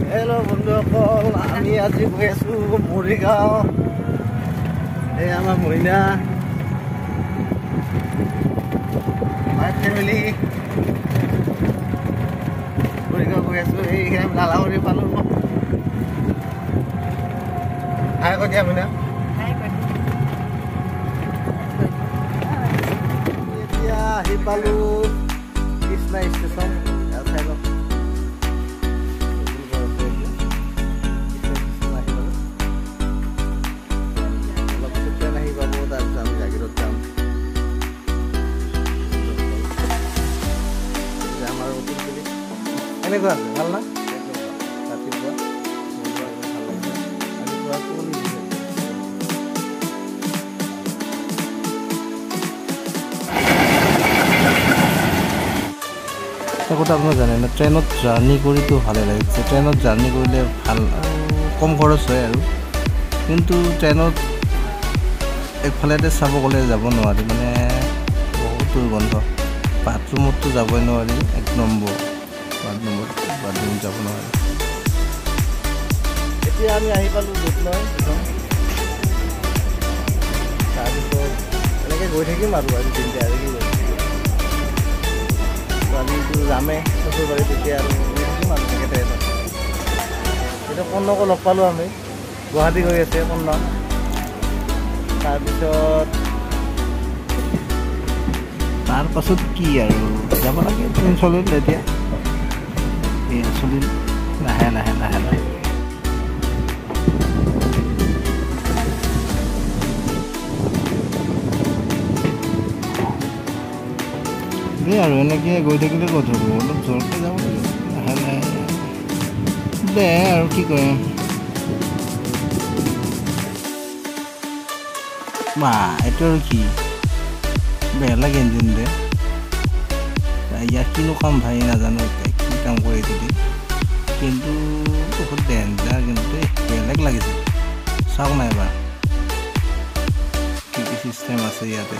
Hello বন্ধুসকল, আমি আজি গৈ আছো মৰিগাঁও। এই আমাৰ মইনা মাই ফেমিলি মৰিগাঁও গৈ আছো। এই লালাহৰি পালো। হাই কৈ দিয়া মইনা। এতিয়া আহি পালো কৃষ্ণা ষ্টেচন। কেনেকুৱা আছে? ভাল না? ৰাতিপুৱা ভাল লাগিছে। ৰাতিপুৱা কুঁৱলী দিছে। এটা কথা আপোনাৰ জানে না, ট্ৰেইনত জাৰ্ণি কৰিতো ভালে লাগিছে। ট্ৰেইনত জাৰ্ণি কৰিলে ভাল, কম খৰচ হয় আৰু। কিন্তু ট্ৰেইনত একফালেতে চাব গ'লে যাব নোৱাৰি, মানে বহুত দুৰ্গন্ধ। বাথৰুমততো যাবই নোৱাৰি, এক নম্বৰ বাথৰুমত যাব নোৱাৰি। এতিয়া আমি আহি পালোঁ দুধনৈ। তাৰপিছত এনেকৈ গৈ থাকিম আৰু আজি দিনতে আৰু কি কৰিম। ছোৱালীটো যামে শ্বশুৰবাৰী, তেতিয়া আৰু গৈ থাকিম আৰু এনেকৈ ট্ৰেইনত। এতিয়া কন্যকো লগ পালোঁ আমি, গুৱাহাটী গৈ আছে কন্য। তাৰপাছত কি আৰু যাব লাগে, ট্ৰেইন চলিল এতিয়া। চলিল লাহে লাহে লাহে লাহে। আৰু এনেকৈ গৈ থাকিলে ক'ত হ'ব, অলপ জোৰকৈ যাব লাগে লাহে লাহে। দে আৰু কি কৰিম। বা এইটো আৰু কি বেয়া লাগে ইঞ্জিন দে। ইয়াত কিনো কাম ভাই নাজানো, এতিয়া কি কাম কৰে যদি, কিন্তু বহুত ডেঞ্জাৰ। কিন্তু বেলেগ লাগিছে। চাওক নাই এবাৰ কি কি চিষ্টেম আছে ইয়াতে।